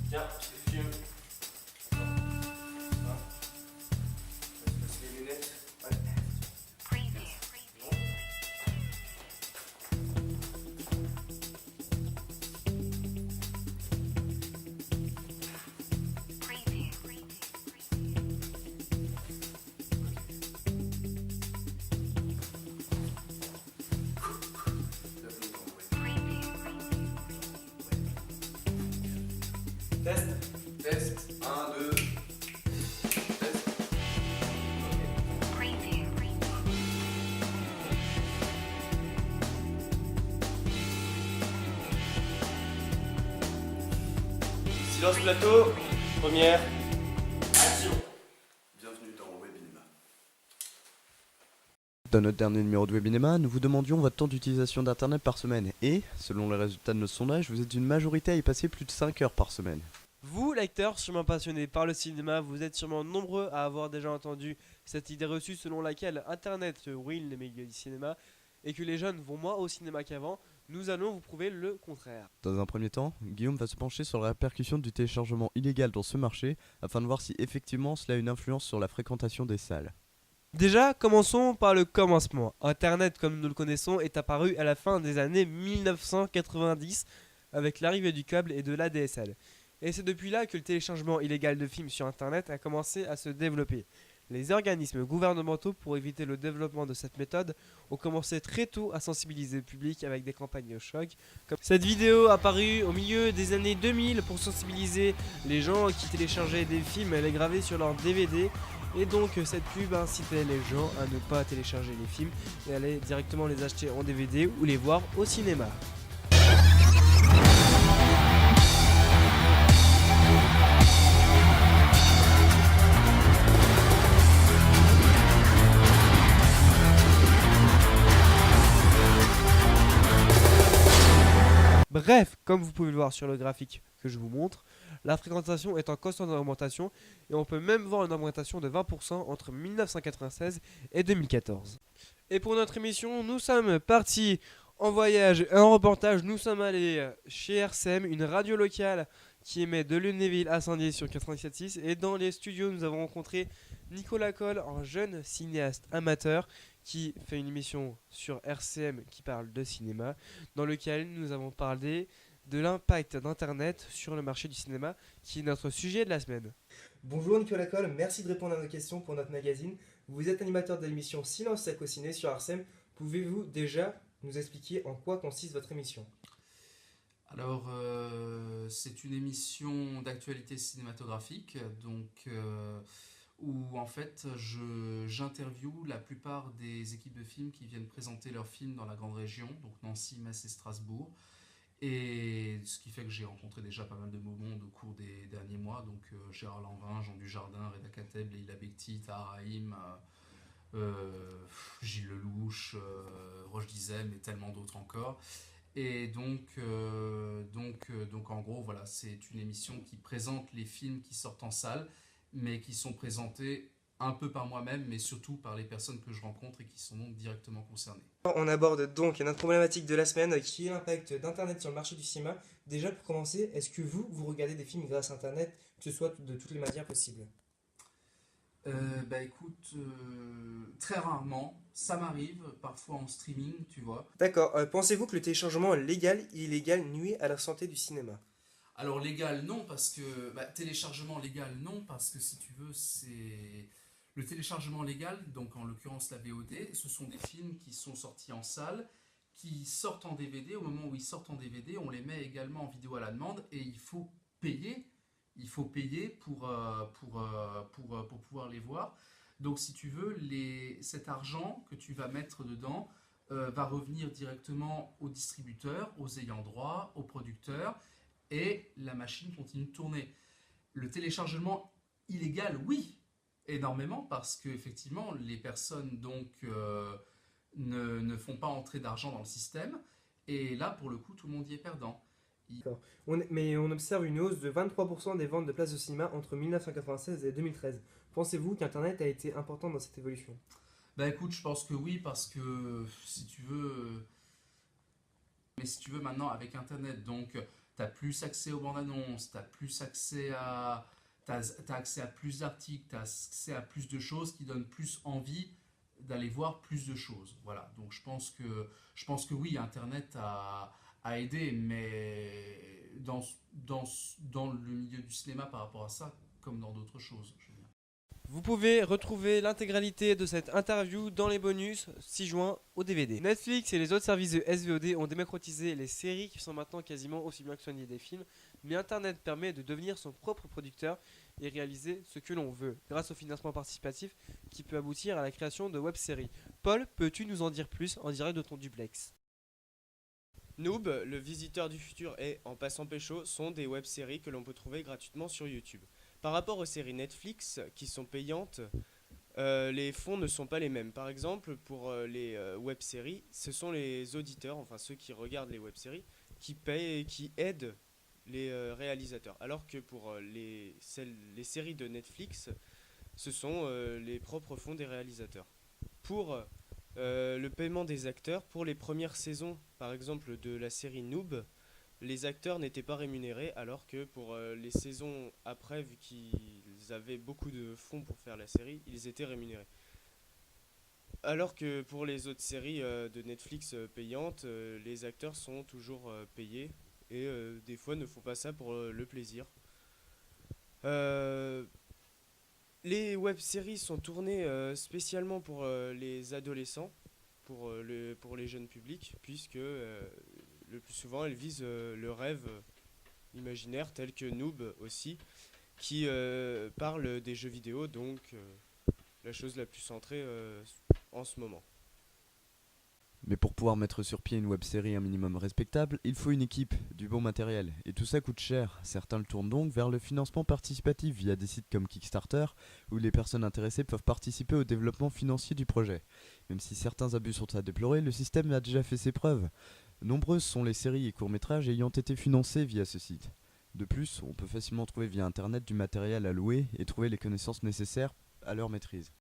Tiens, je te filme. Ça. Je vais passer les lunettes. Ouais. Test. Test. 1, 2. Test. Silence plateau. Première. Action. Bienvenue dans Webinema. Dans notre dernier numéro de Webinema, nous vous demandions votre temps d'utilisation d'internet par semaine et, selon les résultats de notre sondage, vous êtes une majorité à y passer plus de 5 heures par semaine. Vous, lecteurs sûrement passionnés par le cinéma, vous êtes sûrement nombreux à avoir déjà entendu cette idée reçue selon laquelle Internet ruine les médias du cinéma et que les jeunes vont moins au cinéma qu'avant. Nous allons vous prouver le contraire. Dans un premier temps, Guillaume va se pencher sur la répercussion du téléchargement illégal dans ce marché afin de voir si effectivement cela a une influence sur la fréquentation des salles. Déjà, commençons par le commencement. Internet, comme nous le connaissons, est apparu à la fin des années 1990 avec l'arrivée du câble et de l'ADSL. Et c'est depuis là que le téléchargement illégal de films sur Internet a commencé à se développer. Les organismes gouvernementaux, pour éviter le développement de cette méthode, ont commencé très tôt à sensibiliser le public avec des campagnes choc. Cette vidéo apparue au milieu des années 2000 pour sensibiliser les gens qui téléchargeaient des films et les gravaient sur leur DVD. Et donc cette pub incitait les gens à ne pas télécharger les films et aller directement les acheter en DVD ou les voir au cinéma. Bref, comme vous pouvez le voir sur le graphique que je vous montre, la fréquentation est en constante augmentation et on peut même voir une augmentation de 20% entre 1996 et 2014. Et pour notre émission, nous sommes partis en voyage et en reportage. Nous sommes allés chez RCM, une radio locale qui émet de Lunéville à Saint-Dié sur 97.6. Et dans les studios, nous avons rencontré Nicolas Coll, un jeune cinéaste amateur qui fait une émission sur RCM qui parle de cinéma, dans lequel nous avons parlé de l'impact d'Internet sur le marché du cinéma, qui est notre sujet de la semaine. Bonjour Nicolas Coll, merci de répondre à nos questions pour notre magazine. Vous êtes animateur de l'émission Silence Saco Ciné sur RCM. Pouvez-vous déjà nous expliquer en quoi consiste votre émission ? Alors, c'est une émission d'actualité cinématographique, où en fait j'interviewe la plupart des équipes de films qui viennent présenter leurs films dans la grande région, donc Nancy, Metz et Strasbourg. Et ce qui fait que j'ai rencontré déjà pas mal de beaux mondes au cours des derniers mois, donc Gérard Lanvin, Jean Dujardin, Reda Kateb, Leïla Bekti, Tahar Rahim, Gilles Lelouch, Roche Dizem et tellement d'autres encore. Et donc en gros, voilà, c'est une émission qui présente les films qui sortent en salle, mais qui sont présentés un peu par moi-même, mais surtout par les personnes que je rencontre et qui sont donc directement concernées. On aborde donc notre problématique de la semaine qui est l'impact d'Internet sur le marché du cinéma. Déjà pour commencer, est-ce que vous regardez des films grâce à Internet, que ce soit de toutes les manières possibles ? Écoute, très rarement, ça m'arrive, parfois en streaming, tu vois. D'accord, pensez-vous que le téléchargement légal et illégal nuit à la santé du cinéma ? Alors légal non, parce que téléchargement légal non, parce que si tu veux, c'est le téléchargement légal, donc en l'occurrence la VOD, ce sont des films qui sont sortis en salle, qui sortent en DVD. Au moment où ils sortent en DVD, on les met également en vidéo à la demande et il faut payer. Il faut payer pour pouvoir les voir. Donc si tu veux, cet argent que tu vas mettre dedans va revenir directement aux distributeurs, aux ayants droit, aux producteurs, et la machine continue de tourner. Le téléchargement illégal, oui, énormément, parce qu'effectivement, les personnes donc ne font pas entrer d'argent dans le système, et là, pour le coup, tout le monde y est perdant. Mais on observe une hausse de 23% des ventes de places de cinéma entre 1996 et 2013. Pensez-vous qu'Internet a été important dans cette évolution ? Écoute, je pense que oui, parce que si tu veux... Mais si tu veux maintenant, avec Internet, donc... tu as plus accès aux bandes annonces, tu as plus accès à... T'as accès à plus d'articles, tu as accès à plus de choses qui donnent plus envie d'aller voir plus de choses. Voilà, donc je pense que oui, Internet a aidé, mais dans le milieu du cinéma par rapport à ça, comme dans d'autres choses, je veux dire. Vous pouvez retrouver l'intégralité de cette interview dans les bonus 6 juin au DVD. Netflix et les autres services de SVOD ont démocratisé les séries qui sont maintenant quasiment aussi bien que soigner des films, mais Internet permet de devenir son propre producteur et réaliser ce que l'on veut, grâce au financement participatif qui peut aboutir à la création de web-séries. Paul, peux-tu nous en dire plus en direct de ton duplex? Noob, le visiteur du futur et En passant pécho sont des web-séries que l'on peut trouver gratuitement sur YouTube. Par rapport aux séries Netflix qui sont payantes, les fonds ne sont pas les mêmes. Par exemple, pour les web-séries, ce sont les auditeurs, enfin ceux qui regardent les web-séries, qui payent et qui aident les réalisateurs. Alors que pour les séries de Netflix, ce sont les propres fonds des réalisateurs. Pour le paiement des acteurs, pour les premières saisons, par exemple de la série Noob, les acteurs n'étaient pas rémunérés, alors que pour les saisons après, vu qu'ils avaient beaucoup de fonds pour faire la série, ils étaient rémunérés. Alors que pour les autres séries de Netflix payantes, les acteurs sont toujours payés et des fois ne font pas ça pour le plaisir. Les web-séries sont tournées spécialement pour les adolescents, pour les jeunes publics, puisque le plus souvent elles visent le rêve imaginaire, tel que Noob aussi, qui parle des jeux vidéo, donc la chose la plus centrée en ce moment. Mais pour pouvoir mettre sur pied une web-série un minimum respectable, il faut une équipe, du bon matériel, et tout ça coûte cher. Certains le tournent donc vers le financement participatif via des sites comme Kickstarter, où les personnes intéressées peuvent participer au développement financier du projet. Même si certains abus sont à déplorer, le système a déjà fait ses preuves. Nombreuses sont les séries et courts-métrages ayant été financés via ce site. De plus, on peut facilement trouver via internet du matériel à louer et trouver les connaissances nécessaires à leur maîtrise.